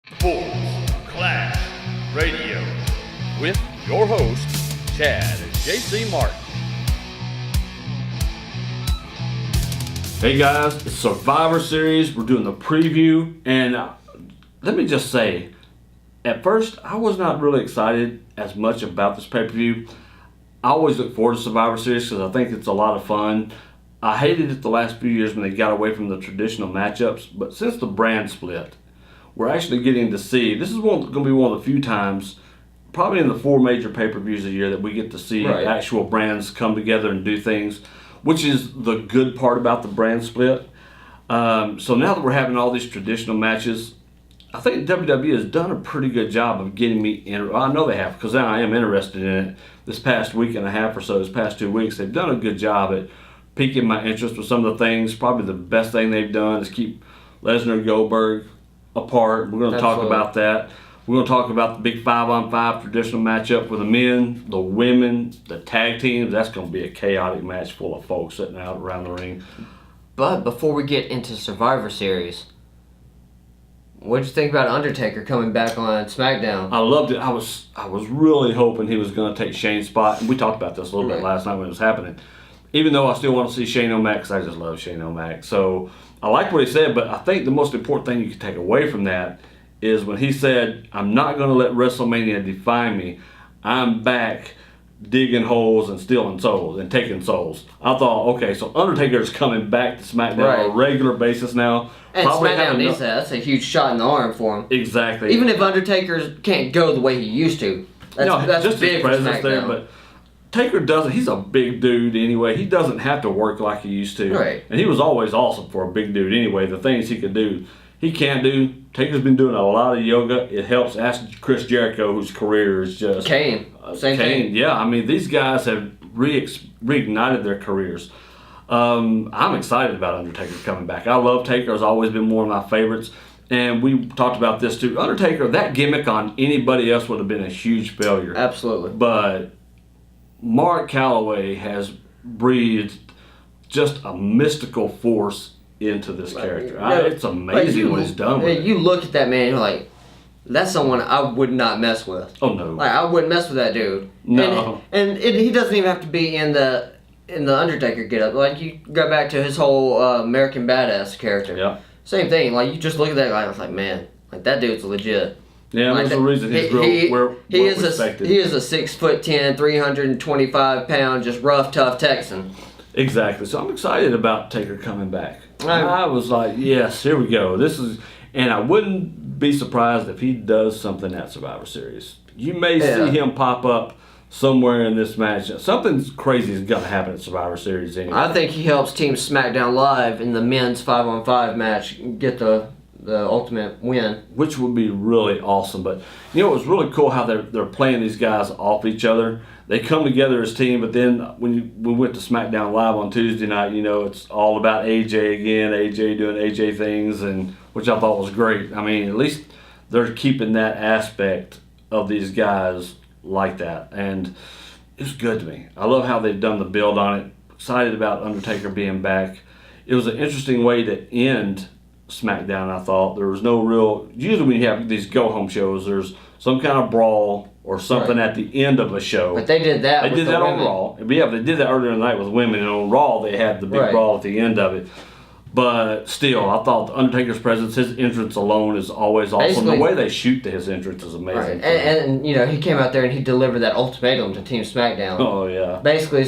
Sports Clash Radio with your hosts, Chad and JC Martin. Hey guys, it's Survivor Series. We're doing the preview, and let me just say, at first I was not really excited as much about this pay-per-view. I always look forward to Survivor Series because I think it's a lot of fun. I hated it the last few years when they got away from the traditional matchups, but since the brand split, we're actually getting to see, this is going to be one of the few times, probably in the 4 major pay-per-views a year, that we get to see actual brands come together and do things, which is the good part about the brand split. So now that we're having all these traditional matches, I think WWE has done a pretty good job of getting me in. I know they have, because now I am interested in it. This past week and a half or so, this past 2 weeks, they've done a good job at piquing my interest with some of the things. Probably the best thing they've done is keep Lesnar and Goldberg apart. We're going to talk about that. We're going to talk about the big 5-on-5 traditional matchup with the men, the women, the tag teams. That's going to be a chaotic match full of folks sitting out around the ring. But before we get into Survivor Series, what did you think about Undertaker coming back on SmackDown? I loved it. I was really hoping he was going to take Shane's spot. And we talked about this a little bit last night when it was happening. Even though I still want to see Shane O'Mac, because I just love Shane O'Mac. So I like what he said, but I think the most important thing you can take away from that is when he said, "I'm not going to let WrestleMania define me. I'm back digging holes and stealing souls and taking souls." I thought, okay, so Undertaker's coming back to SmackDown on a regular basis now. And SmackDown needs that. That's a huge shot in the arm for him. Exactly. Even if Undertaker can't go the way he used to. That's just big his for presence SmackDown. there, but Taker doesn't. He's a big dude anyway. He doesn't have to work like he used to. Right. And he was always awesome for a big dude anyway. The things he could do, he can't do. Taker's been doing a lot of yoga. It helps. Ask Chris Jericho, whose career is just... Same thing. Yeah, I mean, these guys have reignited their careers. I'm excited about Undertaker coming back. I love Taker. Has always been one of my favorites. And we talked about this too. Undertaker, that gimmick on anybody else would have been a huge failure. Absolutely. But Mark Calloway has breathed just a mystical force into this character. It's amazing what he's done with it. You look at that man, you're like, that's someone I would not mess with. Oh no! Like, I wouldn't mess with that dude. No. And he doesn't even have to be in the Undertaker getup. Like, you go back to his whole American Badass character. Yeah. Same thing. Like, you just look at that guy and it's like, man, like, that dude's legit. Yeah, like, there's a reason he's respected. He is a 6'10", 325 pound, just rough, tough Texan. Exactly. So I'm excited about Taker coming back. I was like, yes, here we go. And I wouldn't be surprised if he does something at Survivor Series. You may see him pop up somewhere in this match. Something crazy is going to happen at Survivor Series anyway. I think he helps Team SmackDown Live in the men's 5-on-5 match get the ultimate win. Which would be really awesome. But, it was really cool how they're playing these guys off each other. They come together as a team, but then when we went to SmackDown Live on Tuesday night, it's all about AJ again, AJ doing AJ things, and which I thought was great. I mean, at least they're keeping that aspect of these guys like that, and it's good to me. I love how they've done the build on it. Excited about Undertaker being back. It was an interesting way to end SmackDown, I thought. There was no real... Usually when you have these go-home shows, there's some kind of brawl or something at the end of a show. But they did that on Raw. Yeah, they did that earlier in the night with women, and on Raw they had the big brawl at the end of it. But still, I thought the Undertaker's presence, his entrance alone is always awesome. Basically, the way they shoot to his entrance is amazing. And he came out there and he delivered that ultimatum to Team SmackDown. Oh, yeah. Basically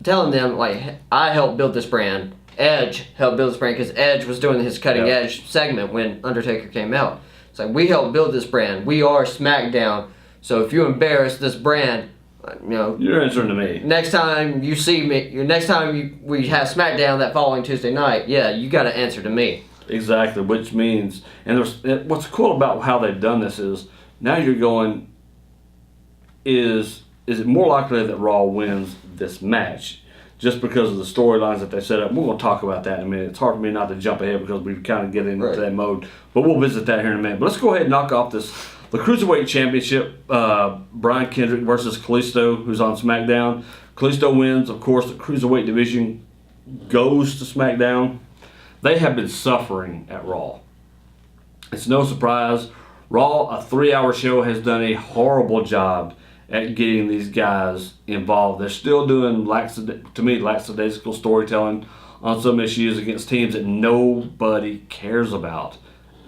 telling them, like, I helped build this brand. Edge helped build this brand because Edge was doing his cutting edge segment when Undertaker came out. It's like, we helped build this brand. We are SmackDown. So if you embarrass this brand, you're answering to me. Next time you see me, we have SmackDown that following Tuesday night, you got to answer to me. Exactly, which means, and what's cool about how they've done this is now you're going, is it more likely that Raw wins this match? Just because of the storylines that they set up. We're going to talk about that in a minute. It's hard for me not to jump ahead because we kind of get into that mode. But we'll visit that here in a minute. But let's go ahead and knock off the Cruiserweight Championship. Brian Kendrick versus Kalisto, who's on SmackDown. Kalisto wins. Of course, the Cruiserweight division goes to SmackDown. They have been suffering at Raw. It's no surprise. Raw, a 3-hour show, has done a horrible job at getting these guys involved. They're still doing, lackadaisical storytelling on some issues against teams that nobody cares about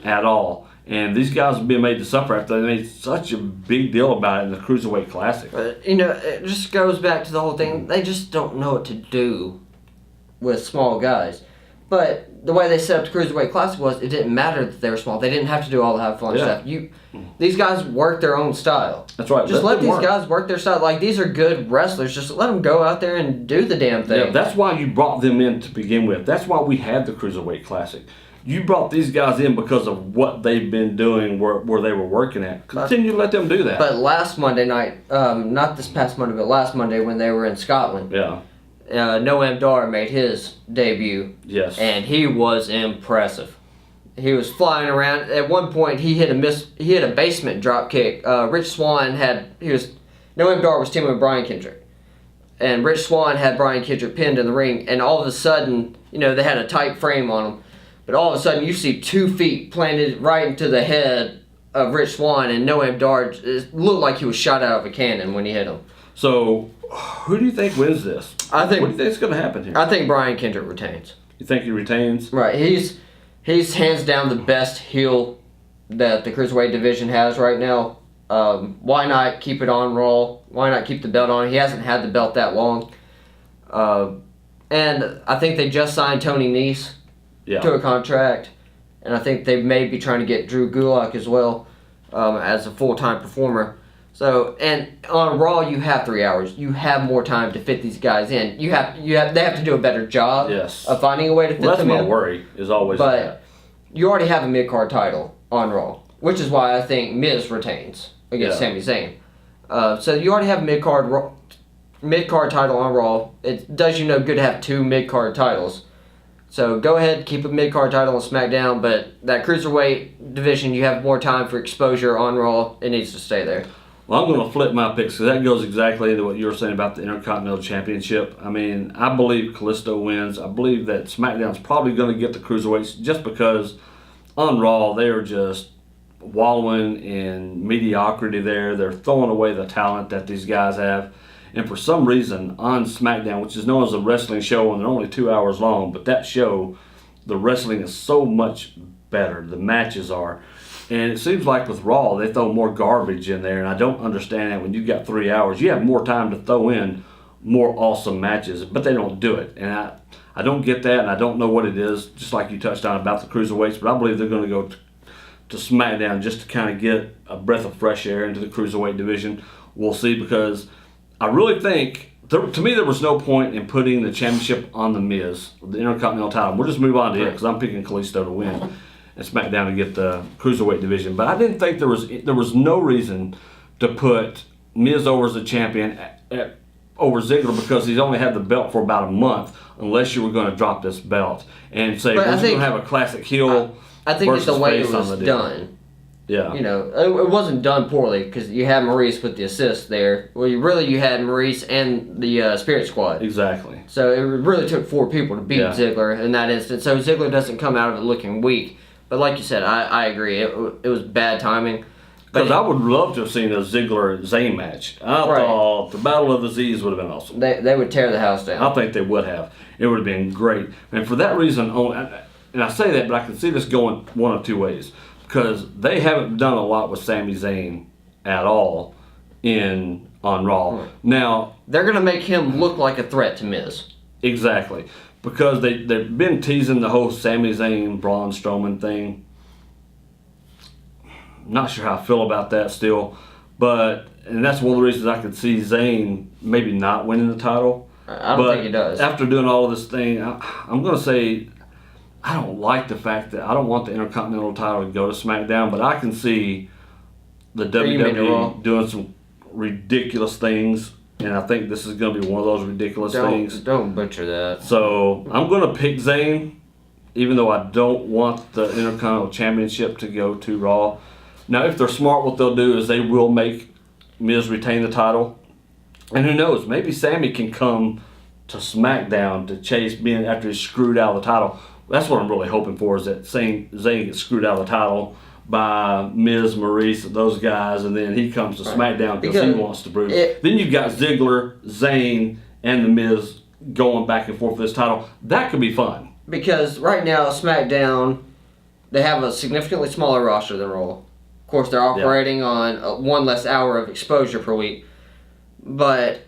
at all. And these guys are being made to suffer after they made such a big deal about it in the Cruiserweight Classic. But, it just goes back to the whole thing. They just don't know what to do with small guys. But the way they set up the Cruiserweight Classic was it didn't matter that they were small. They didn't have to do all the have fun stuff. These guys work their own style. That's right. Just let these guys work their style. Like, these are good wrestlers. Just let them go out there and do the damn thing. Yeah, that's why you brought them in to begin with. That's why we had the Cruiserweight Classic. You brought these guys in because of what they've been doing where they were working at. Continue to let them do that. But last Monday night, not this past Monday, but last Monday when they were in Scotland, Noam Dar made his debut. Yes. And he was impressive. He was flying around. At one point, he hit a basement drop kick. Rich Swann Noam Dar was teaming with Brian Kendrick. And Rich Swann had Brian Kendrick pinned in the ring. And all of a sudden, they had a tight frame on him. But all of a sudden, you see 2 feet planted right into the head of Rich Swann, and Noam Dar looked like he was shot out of a cannon when he hit him. So, who do you think wins this? What do you think is going to happen here? I think Brian Kendrick retains. You think he retains? Right. He's hands down the best heel that the Cruiserweight division has right now. Why not keep it on Raw? Why not keep the belt on? He hasn't had the belt that long. And I think they just signed Tony Nese to a contract. And I think they may be trying to get Drew Gulak as well as a full-time performer. So, and on Raw, you have 3 hours. You have more time to fit these guys in. They have to do a better job of finding a way to fit them in. That's my worry, is always but that. You already have a mid-card title on Raw, which is why I think Miz retains against Sami Zayn. So you already have a mid-card title on Raw. It does you no good to have 2 mid-card titles. So go ahead, keep a mid-card title on SmackDown, but that Cruiserweight division, you have more time for exposure on Raw. It needs to stay there. Well, I'm going to flip my picks because that goes exactly into what you were saying about the Intercontinental Championship. I mean, I believe Kalisto wins. I believe that SmackDown's probably going to get the Cruiserweights just because on Raw they are just wallowing in mediocrity there. They're throwing away the talent that these guys have. And for some reason on SmackDown, which is known as a wrestling show and they're only 2 hours long, but that show, the wrestling is so much better. The matches are. And it seems like with Raw, they throw more garbage in there, and I don't understand that. When you've got 3 hours, you have more time to throw in more awesome matches, but they don't do it. And I don't get that, and I don't know what it is, just like you touched on about the Cruiserweights, but I believe they're going to go to SmackDown just to kind of get a breath of fresh air into the Cruiserweight division. We'll see, because I really think, to me, there was no point in putting the championship on The Miz, the Intercontinental title. We'll just move on to it, because I'm picking Kalisto to win and SmackDown to get the Cruiserweight division. But I didn't think there was no reason to put Miz over as the champion over Ziggler, because he's only had the belt for about a month, unless you were going to drop this belt and say, we're going to have a classic heel. I think it's the way it was done. Yeah. It wasn't done poorly, because you had Maurice with the assist there. Well, you had Maurice and the Spirit Squad. Exactly. So it really took 4 people to beat Ziggler in that instance. So Ziggler doesn't come out of it looking weak. But like you said, I agree. It was bad timing. Because I would love to have seen a Ziggler-Zayn match. I thought the Battle of the Z's would have been awesome. They would tear the house down. I think they would have. It would have been great. And for that reason, and I say that, but I can see this going one of 2 ways. Because they haven't done a lot with Sami Zayn at all on Raw. Now, they're going to make him look like a threat to Miz. Exactly. Because they've been teasing the whole Sami Zayn, Braun Strowman thing. Not sure how I feel about that still. And that's one of the reasons I could see Zayn maybe not winning the title. I don't think he does. After doing all of this thing, I'm going to say I don't like the fact that I don't want the Intercontinental title to go to SmackDown, but I can see the WWE doing some ridiculous things. And I think this is going to be one of those ridiculous things. Don't butcher that. So I'm going to pick Zayn, even though I don't want the Intercontinental Championship to go to Raw. Now, if they're smart, what they'll do is they will make Miz retain the title. And who knows, maybe Sammy can come to SmackDown to chase after he's screwed out of the title. That's what I'm really hoping for, is that Zayn gets screwed out of the title by Miz, Maurice, those guys, and then he comes to SmackDown because he wants to prove it. Then you've got Ziggler, Zayn, and the Miz going back and forth for this title. That could be fun. Because right now, SmackDown, they have a significantly smaller roster than Raw. Of course, they're operating on one less hour of exposure per week. But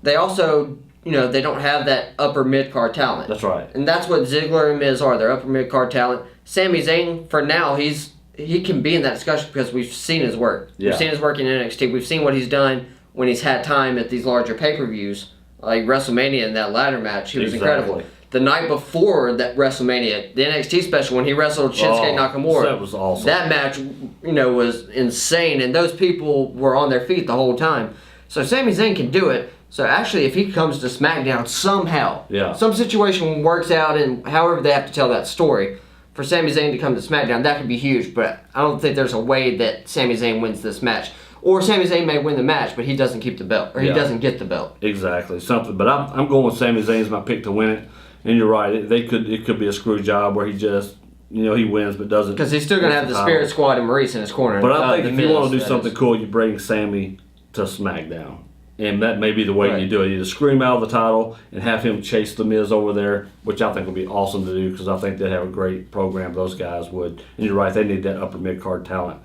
they also, they don't have that upper mid-card talent. That's right. And that's what Ziggler and Miz are. They're upper mid-card talent. Sami Zayn, for now, he can be in that discussion because we've seen his work. Yeah. We've seen his work in NXT. We've seen what he's done when he's had time at these larger pay-per-views, like WrestleMania in that ladder match. He was incredible. The night before that WrestleMania, the NXT special, when he wrestled Shinsuke Nakamura. That was awesome. That match, was insane, and those people were on their feet the whole time. So Sami Zayn can do it. So actually, if he comes to SmackDown somehow, some situation works out, and however they have to tell that story, for Sami Zayn to come to SmackDown, that could be huge. But I don't think there's a way that Sami Zayn wins this match. Or Sami Zayn may win the match, but he doesn't keep the belt, or he doesn't get the belt. Exactly, something. But I'm going with Sami Zayn as my pick to win it. And you're right, it could be a screw job where he just, he wins but doesn't. Because he's still going to have the Spirit Squad and Maurice in his corner. But I think if you want to do something cool, you bring Sami to SmackDown. And that may be the way you do it. Either screw him out of the title and have him chase The Miz over there, which I think would be awesome to do because I think they'd have a great program, those guys would. And you're right, they need that upper mid-card talent.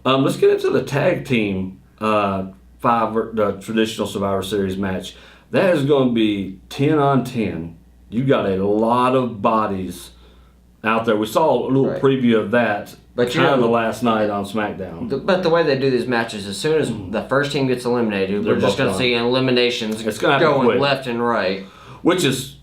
Let's get into the tag team the traditional Survivor Series match. That is going to be 10 on 10. You got a lot of bodies out there. We saw a little preview of that the last night on SmackDown. But the way they do these matches, as soon as the first team gets eliminated, we're just going to see eliminations going left and right. Which is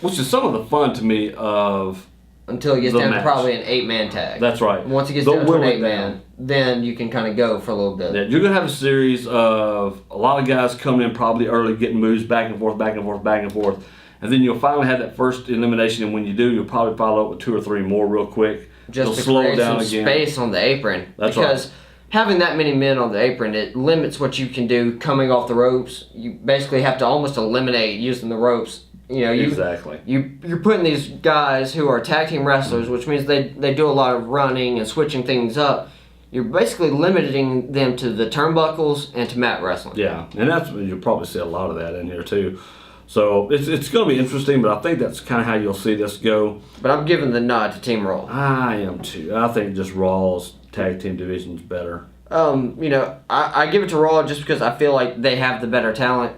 some of the fun to me of until it gets down to probably an 8-man tag. That's right. Once it gets down to an 8-man, then you can kind of go for a little bit. Yeah, you're going to have a series of a lot of guys coming in probably early, getting moves back and forth, back and forth, back and forth. And then you'll finally have that first elimination, and when you do, you'll probably follow up with 2 or 3 more real quick. Just to slow create down some space on the apron. That's because having that many men on the apron, it limits what you can do coming off the ropes. You basically have to almost eliminate using the ropes. Exactly. You're putting these guys who are tag team wrestlers, which means they do a lot of running and switching things up. You're basically limiting them to the turnbuckles and to mat wrestling. Yeah, and you'll probably see a lot of that in here too. So it's going to be interesting, but I think that's kind of how you'll see this go. But I'm giving the nod to Team Raw. I am too. I think just Raw's tag team division is better. I give it to Raw just because I feel like they have the better talent.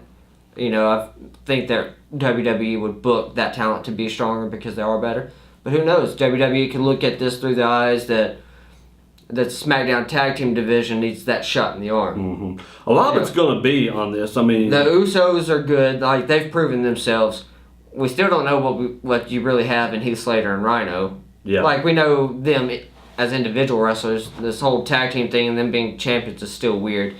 I think that WWE would book that talent to be stronger because they are better. But who knows? WWE can look at this through the eyes that SmackDown tag team division needs that shot in the arm. Mm-hmm. A lot of it's going to be on this. I mean, the Usos are good. Like, they've proven themselves. We still don't know what you really have in Heath Slater and Rhino. Yeah. Like, we know them as individual wrestlers. This whole tag team thing and them being champions is still weird.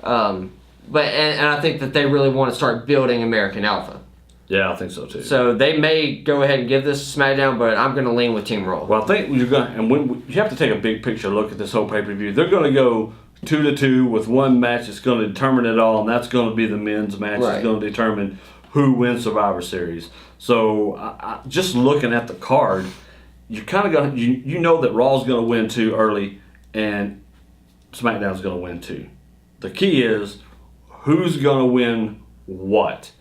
But I think that they really want to start building American Alpha. Yeah, I think so too. So they may go ahead and give this to SmackDown, but I'm going to lean with Team Raw. Well, I think you're going, and when you have to take a big picture look at this whole pay-per-view. They're going to go 2-2 with one match that's going to determine it all, and that's going to be the men's match. It's going to determine who wins Survivor Series. So I just looking at the card, you're kind of going. You know that Raw's going to win 2 early, and SmackDown's going to win 2. The key is who's going to win what.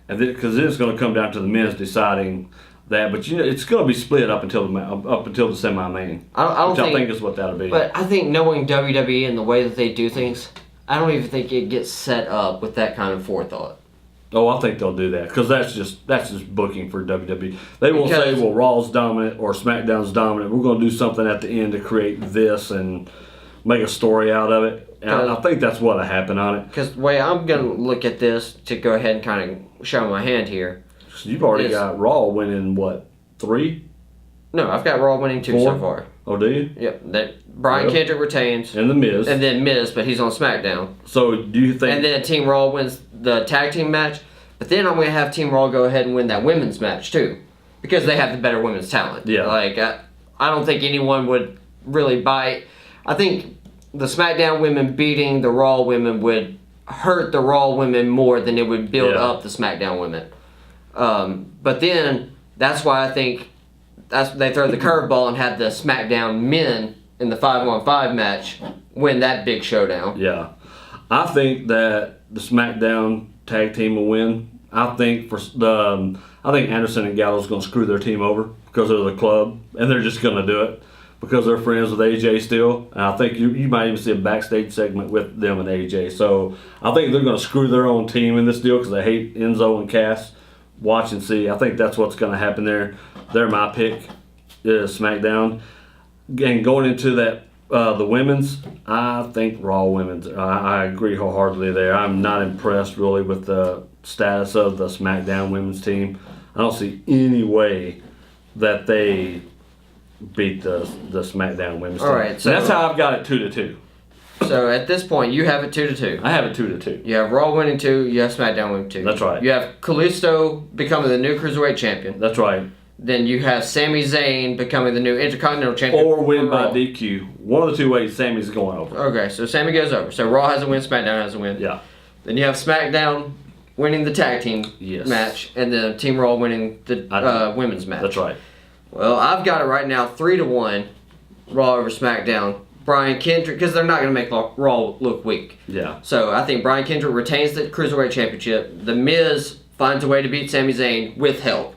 And because then it's going to come down to the men's deciding that, but it's going to be split up until the semi-main. I think is what that'll be. But I think knowing WWE and the way that they do things, I don't even think it gets set up with that kind of forethought. Oh, I think they'll do that because that's just booking for WWE. They won't say, well, Raw's dominant or SmackDown's dominant. We're going to do something at the end to create this and make a story out of it. And I think that's what'll happen on it. Because the way I'm going to look at this, to go ahead and kind of show my hand here. So you've already got Raw winning, what, 3? No, I've got Raw winning 2 so far. Oh, do you? Yep. Brian Kendrick retains. And The Miz. And then Miz, but he's on SmackDown. So do you think... And then Team Raw wins the tag team match. But then I'm going to have Team Raw go ahead and win that women's match, too. Because they have the better women's talent. Yeah. Like, I don't think anyone would really buy... I think the SmackDown women beating the Raw women would hurt the Raw women more than it would build up the SmackDown women. But then, that's why I think they throw the curveball and have the SmackDown men in the 5-on-5 match win that big showdown. Yeah. I think that the SmackDown tag team will win. I think Anderson and Gallows going to screw their team over because they're the club, and they're just going to do it because they're friends with AJ still. And I think you might even see a backstage segment with them and AJ. So I think they're going to screw their own team in this deal because they hate Enzo and Cass. Watch and see. I think that's what's going to happen there. They're my pick, SmackDown. And going into that, the women's, I think Raw women's. I agree wholeheartedly there. I'm not impressed really with the status of the SmackDown women's team. I don't see any way that they beat the SmackDown women's team. All right, so and that's how I've got it 2-2. So at this point, you have it 2-2. I have it 2-2. You have Raw winning 2. You have SmackDown winning 2. That's right. You have Kalisto becoming the new Cruiserweight champion. That's right. Then you have Sami Zayn becoming the new Intercontinental champion. Or win by DQ. One of the two ways Sami's going over. Okay, so Sami goes over. So Raw has a win, SmackDown has a win. Yeah. Then you have SmackDown winning the tag team match, and then Team Raw winning the women's match. That's right. Well, I've got it right now 3-1, Raw over SmackDown. Brian Kendrick, because they're not going to make Raw look weak. Yeah. So I think Brian Kendrick retains the Cruiserweight Championship. The Miz finds a way to beat Sami Zayn with help.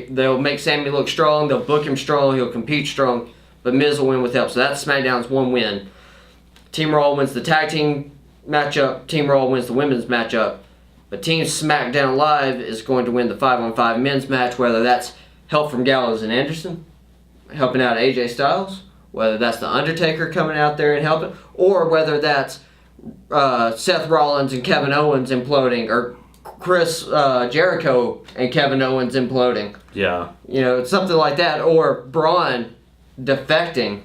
They'll make Sami look strong. They'll book him strong. He'll compete strong. But Miz will win with help. So that's SmackDown's one win. Team Raw wins the tag team matchup. Team Raw wins the women's matchup. But Team SmackDown Live is going to win the 5-on-5 men's match, whether that's help from Gallows and Anderson, helping out AJ Styles, whether that's The Undertaker coming out there and helping, or whether that's Seth Rollins and Kevin Owens imploding, or Chris Jericho and Kevin Owens imploding. Yeah. You know, something like that, or Braun defecting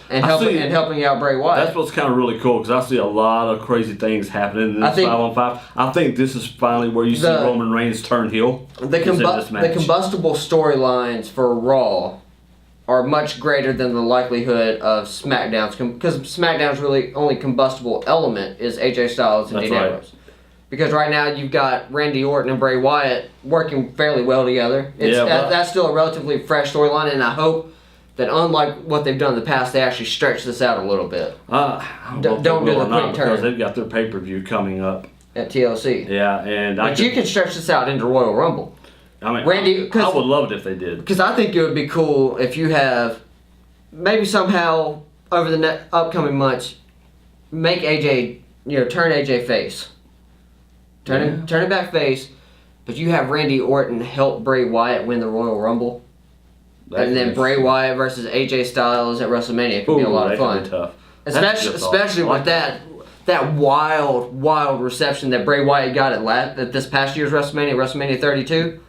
and helping out Bray Wyatt. That's what's kind of really cool because I see a lot of crazy things happening in this 5-on-5. I think this is finally where you see Roman Reigns turn heel. The combustible storylines for Raw are much greater than the likelihood of SmackDown's, because SmackDown's really only combustible element is AJ Styles and Dean Ambrose. Because right now you've got Randy Orton and Bray Wyatt working fairly well together. That's still a relatively fresh storyline, and I hope that unlike what they've done in the past, they actually stretch this out a little bit. Don't do the quick turn. Because they've got their pay-per-view coming up at TLC. Yeah, and you can stretch this out into Royal Rumble. I mean, Randy, I would love it if they did. Because I think it would be cool if you have, maybe somehow over the upcoming months, make AJ, turn AJ face. Turn it back face, but you have Randy Orton help Bray Wyatt win the Royal Rumble. And then Bray Wyatt versus AJ Styles at WrestleMania could be a lot of fun. Tough. Especially with that wild reception that Bray Wyatt got at this past year's WrestleMania 32.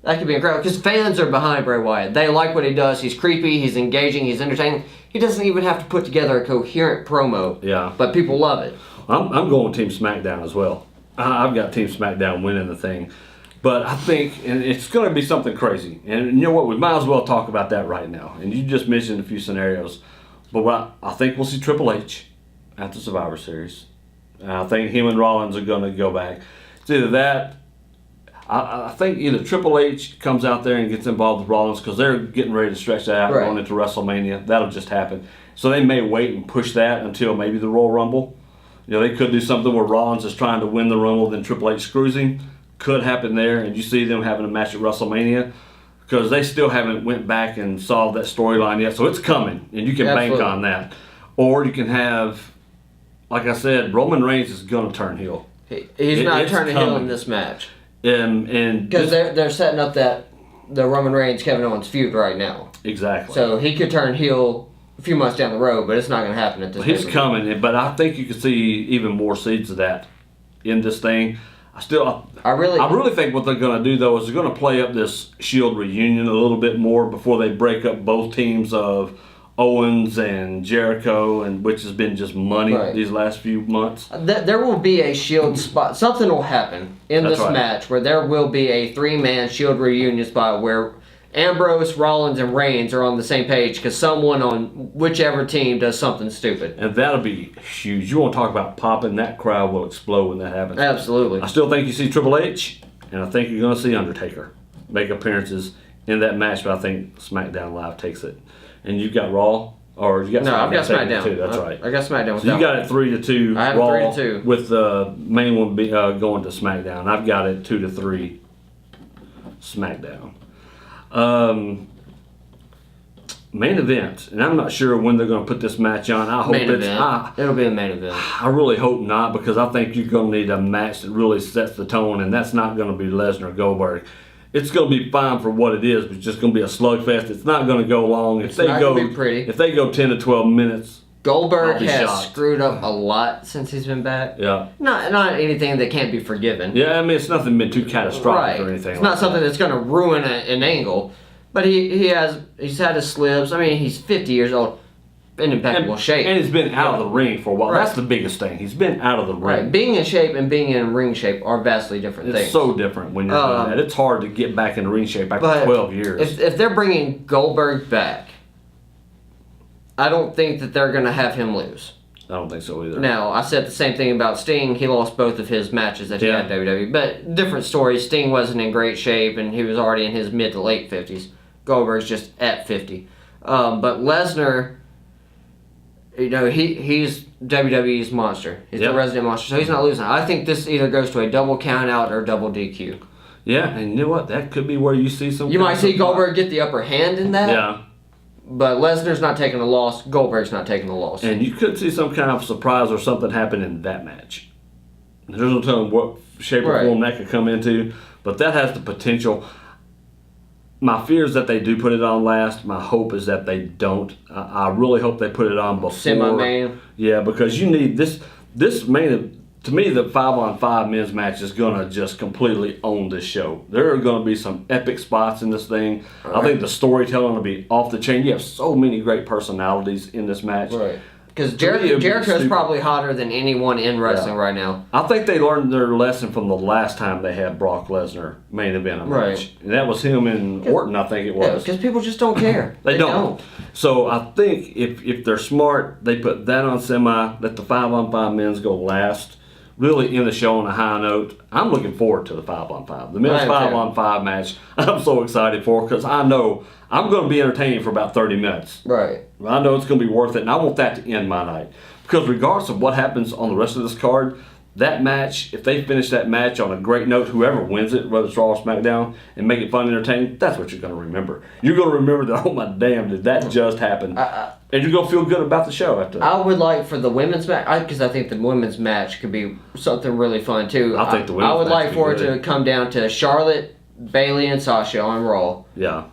That could be incredible because fans are behind Bray Wyatt. They like what he does. He's creepy. He's engaging. He's entertaining. He doesn't even have to put together a coherent promo. Yeah. But people love it. I'm going Team SmackDown as well. I've got Team SmackDown winning the thing. But I think, and it's going to be something crazy. And you know what? We might as well talk about that right now. And you just mentioned a few scenarios. But I think we'll see Triple H at the Survivor Series. And I think him and Rollins are going to go back. It's either that. I think either Triple H comes out there and gets involved with Rollins because they're getting ready to stretch that out going into WrestleMania. That'll just happen. So they may wait and push that until maybe the Royal Rumble. They could do something where Rollins is trying to win the Rumble, then Triple H screws him. Could happen there, and you see them having a match at WrestleMania because they still haven't went back and solved that storyline yet. So it's coming, and you can bank on that. Or you can have, like I said, Roman Reigns is going to turn heel. He's not turning heel in this match. Because they're setting up the Roman Reigns Kevin Owens feud right now. Exactly. So he could turn heel a few months down the road, but it's not going to happen at this point. He's coming, but I think you could see even more seeds of that in this thing. I really think what they're going to do though is they're going to play up this Shield reunion a little bit more before they break up both teams of Owens and Jericho, and which has been just money these last few months. There will be a Shield spot. Something will happen in this match where there will be a 3-man Shield reunion spot where Ambrose, Rollins, and Reigns are on the same page because someone on whichever team does something stupid. And that'll be huge. You want to talk about popping? That crowd will explode when that happens. Absolutely. I still think you see Triple H, and I think you're going to see Undertaker make appearances in that match, but I think SmackDown Live takes it. And you've got Raw Or you got No, I've got taken SmackDown. too. That's right. I got SmackDown. So you got it 3-2. I have Raw 3-2 with the main one going to SmackDown. I've got it 2-3 SmackDown. Main event, and I'm not sure when they're going to put this match on. I hope It'll be a main event. I really hope not, because I think you're going to need a match that really sets the tone, and that's not going to be Lesnar Goldberg. It's going to be fine for what it is, but it's just going to be a slugfest. It's not going to go long. It's not going to be pretty. If they go 10 to 12 minutes, Goldberg has shocked. screwed up a lot since he's been back. Yeah. Not anything that can't be forgiven. Yeah, I mean, it's nothing been too catastrophic or anything. It's not something that's going to ruin an angle. But he's had his slips. I mean, he's 50 years old, in impeccable shape. And he's been out of the ring for a while. Right. That's the biggest thing. He's been out of the ring. Right. Being in shape and being in ring shape are vastly different things. It's so different when you're doing that. It's hard to get back in ring shape after 12 years. If they're bringing Goldberg back, I don't think that they're going to have him lose. I don't think so either. Now, I said the same thing about Sting. He lost both of his matches that he had in WWE. But different stories. Sting wasn't in great shape, and he was already in his mid to late 50s. Goldberg's just at 50. But Lesnar, he's WWE's monster. He's the resident monster, so he's not losing. I think this either goes to a double count out or double DQ. Yeah, and you know what? That could be where you see some. You might see Goldberg get the upper hand in that. Yeah. But Lesnar's not taking a loss. Goldberg's not taking a loss. And you could see some kind of surprise or something happen in that match. There's no telling what shape or form that could come into, but that has the potential. My fear is that they do put it on last. My hope is that they don't. I really hope they put it on before. Semi-main. Yeah, because you need this main. To me, the 5-on-5 men's match is going to just completely own this show. There are going to be some epic spots in this thing. I think the storytelling will be off the chain. You have so many great personalities in this match. Right. Because Jericho's probably hotter than anyone in wrestling right now. I think they learned their lesson from the last time they had Brock Lesnar main event match. And that was him and Orton, I think it was. Yeah, because people just don't care. They don't. So I think if they're smart, they put that on semi, let the 5-on-5 men's go last. Really end the show on a high note. I'm looking forward to the 5-on-5. The men's 5-on-5 match, I'm so excited for, because I know I'm going to be entertained for about 30 minutes. Right. I know it's going to be worth it, and I want that to end my night. Because regardless of what happens on the rest of this card, that match, if they finish that match on a great note, whoever wins it, whether it's Raw or SmackDown, and make it fun and entertaining, that's what you're going to remember. You're going to remember that, oh my damn, did that just happen? And you're going to feel good about the show after that. I would like for the women's match, because I think the women's match could be something really fun too. I think the women's I would match like for it to come down to Charlotte, Bayley, and Sasha on Raw. Yeah.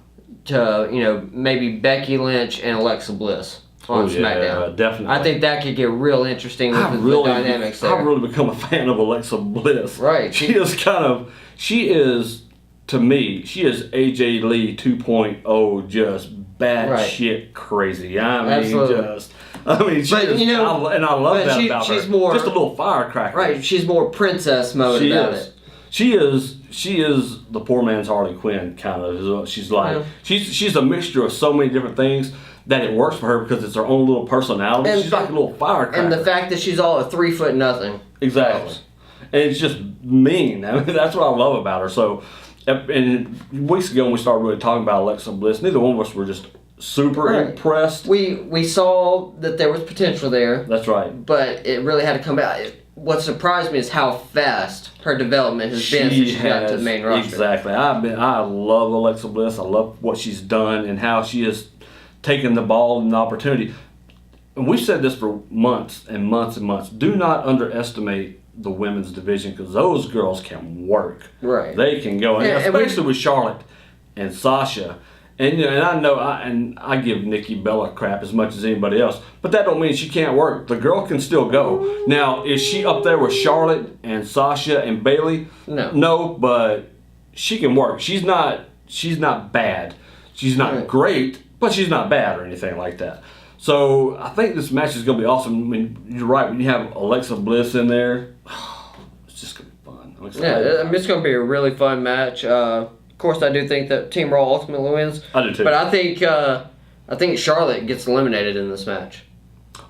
To, maybe Becky Lynch and Alexa Bliss on SmackDown. Definitely. I think that could get real interesting with the dynamics there. I've really become a fan of Alexa Bliss. Right. She is, to me, she is AJ Lee 2.0, just bad shit crazy. I mean, Absolutely. she is, and I love that about she's her. More, just a little firecracker. Right, she's more princess mode about it. She is the poor man's Harley Quinn, kind of. She's like, she's a mixture of so many different things that it works for her because it's her own little personality. And she's like a little firecracker. And the fact that she's all a 3 foot nothing. Exactly. And it's just mean. I mean, that's what I love about her. So, and weeks ago when we started really talking about Alexa Bliss, neither one of us were just super impressed. We saw that there was potential there. That's right. But it really had to come out. What surprised me is how fast her development has been since she got to the main roster. Exactly. I love Alexa Bliss. I love what she's done and how she has taken the ball and the opportunity. And we've said this for months and months and months. Do not underestimate the women's division because those girls can work. Right. They can go. And especially with Charlotte and Sasha. And I know I give Nikki Bella crap as much as anybody else, but that don't mean she can't work. The girl can still go. Now, is she up there with Charlotte and Sasha and Bayley? No. No, but she can work. She's not bad. She's not great, but she's not bad or anything like that. So I think this match is going to be awesome. I mean, you're right. When you have Alexa Bliss in there, it's just going to be fun. I'm excited. Yeah, it's going to be a really fun match. Of course, I do think that Team Raw ultimately wins. I do too. But I think Charlotte gets eliminated in this match.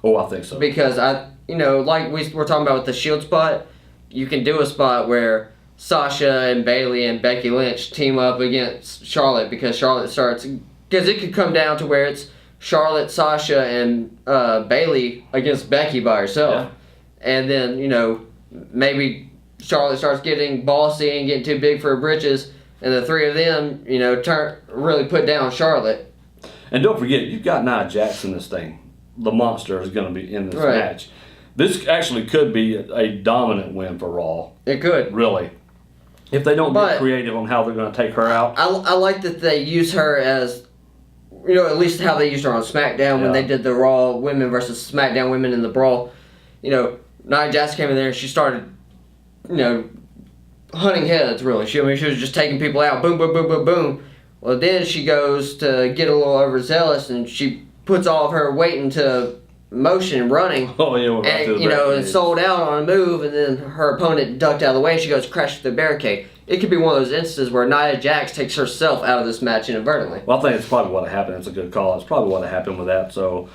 Oh, I think so. Because like we're talking about with the Shield spot, you can do a spot where Sasha and Bayley and Becky Lynch team up against Charlotte because Charlotte starts. Because it could come down to where it's Charlotte, Sasha, and Bailey against Becky by herself. Yeah. And then, maybe Charlotte starts getting bossy and getting too big for her britches, and the three of them, really put down Charlotte. And don't forget, you've got Nia Jax in this thing. The monster is going to be in this match. This actually could be a dominant win for Raw. It could. Really. If they don't get creative on how they're going to take her out. I like that they use her as, at least how they used her on SmackDown when they did the Raw women versus SmackDown women in the Brawl. Nia Jax came in there and she started, hunting heads, really. She was just taking people out. Boom, boom, boom, boom, boom. Well, then she goes to get a little overzealous and she puts all of her weight into motion and running. Oh, yeah. And sold out on a move, and then her opponent ducked out of the way. She goes crash through the barricade. It could be one of those instances where Nia Jax takes herself out of this match inadvertently. Well, I think it's probably what happened. It's a good call. It's probably what happened with that. So,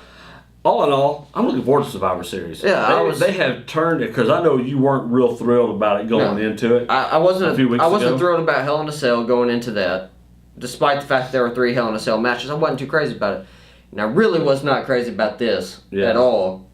all in all, I'm looking forward to Survivor Series. Yeah, they have turned it, because I know you weren't real thrilled about it going into it. I wasn't thrilled about Hell in a Cell going into that, despite the fact that there were 3 Hell in a Cell matches. I wasn't too crazy about it. And I really was not crazy about this at all.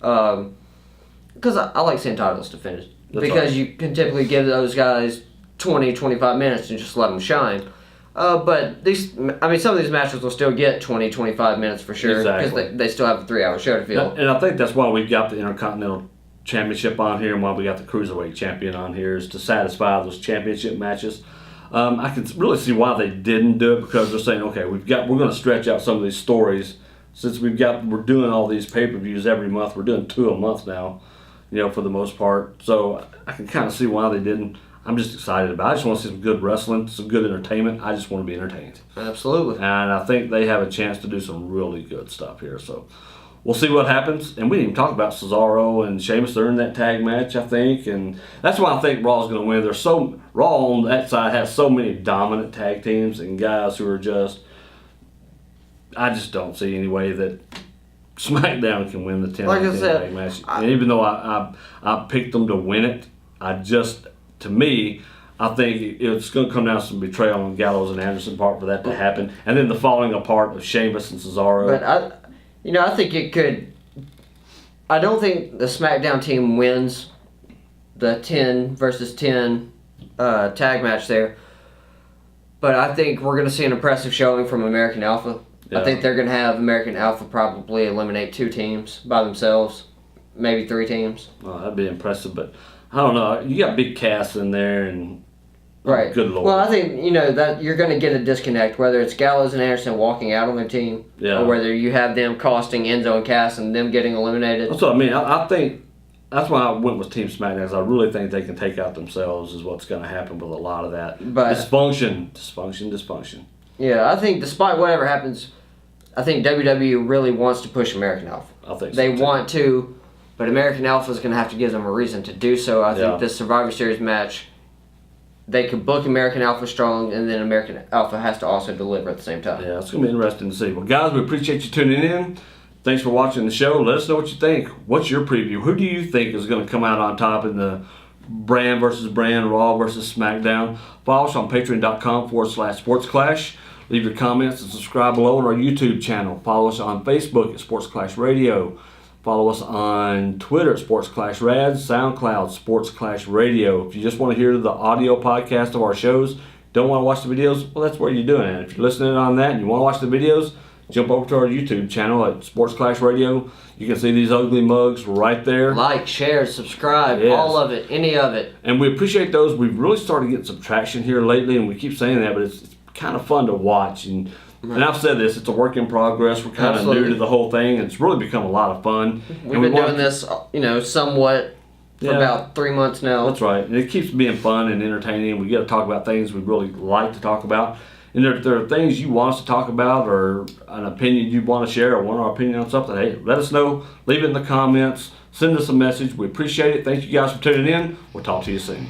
Because I like seeing titles defended. Because you can typically give those guys 20, 25 minutes and just let them shine. But some of these matches will still get 20, 25 minutes for sure. Exactly. Because they still have a 3-hour show to fill. And I think that's why we've got the Intercontinental Championship on here and why we got the Cruiserweight Champion on here, is to satisfy those championship matches. I can really see why they didn't do it, because they're saying, okay, we're going to stretch out some of these stories. Since we're doing all these pay-per-views every month, we're doing 2 a month now, for the most part. So I can kind of see why they didn't. I'm just excited about it. I just want to see some good wrestling, some good entertainment. I just want to be entertained. Absolutely. And I think they have a chance to do some really good stuff here. So we'll see what happens. And we didn't even talk about Cesaro and Sheamus. They're in that tag match, I think. And that's why I think Raw is going to win. Raw on that side has so many dominant tag teams and guys who are just... I just don't see any way that SmackDown can win the 10 tag match. And even though I picked them to win it, to me, I think it's going to come down to some betrayal on Gallows and Anderson part for that to happen. And then the falling apart of Sheamus and Cesaro. But I think it could... I don't think the SmackDown team wins the 10 versus 10 tag match there. But I think we're going to see an impressive showing from American Alpha. Yeah. I think they're going to have American Alpha probably eliminate 2 teams by themselves, maybe 3 teams. Well, that'd be impressive, but I don't know. You got Big Cass in there, and right. Good Lord. Well, I think that you're going to get a disconnect, whether it's Gallows and Anderson walking out on their team, or whether you have them costing Enzo and Cass and them getting eliminated. That's what I mean. I think that's why I went with Team SmackDown. I really think they can take out themselves is what's going to happen with a lot of that. But dysfunction. Yeah, I think despite whatever happens, I think WWE really wants to push American Alpha. I think so, they want to, but American Alpha is going to have to give them a reason to do so. I think this Survivor Series match, they could book American Alpha strong, and then American Alpha has to also deliver at the same time. Yeah, it's going to be interesting to see. Well, guys, we appreciate you tuning in. Thanks for watching the show. Let us know what you think. What's your preview? Who do you think is going to come out on top in the brand versus brand, Raw versus SmackDown? Follow us on patreon.com/SportsClash. Leave your comments and subscribe below on our YouTube channel. Follow us on Facebook at Sports Clash Radio. Follow us on Twitter at Sports Clash Rad, SoundCloud, Sports Clash Radio. If you just want to hear the audio podcast of our shows, don't want to watch the videos, well, that's where you're doing it. If you're listening on that and you want to watch the videos, jump over to our YouTube channel at Sports Clash Radio. You can see these ugly mugs right there. Like, share, subscribe, all of it, any of it. And we appreciate those. We've really started getting some traction here lately, and we keep saying that, but it's kind of fun to watch. And I've said this, it's a work in progress. We're kind of new to the whole thing. It's really become a lot of fun. We've been doing this, somewhat for about 3 months now. That's right. And it keeps being fun and entertaining. We get to talk about things we really like to talk about. And if there are things you want us to talk about or an opinion you want to share or want our opinion on something, hey, let us know. Leave it in the comments. Send us a message. We appreciate it. Thank you guys for tuning in. We'll talk to you soon.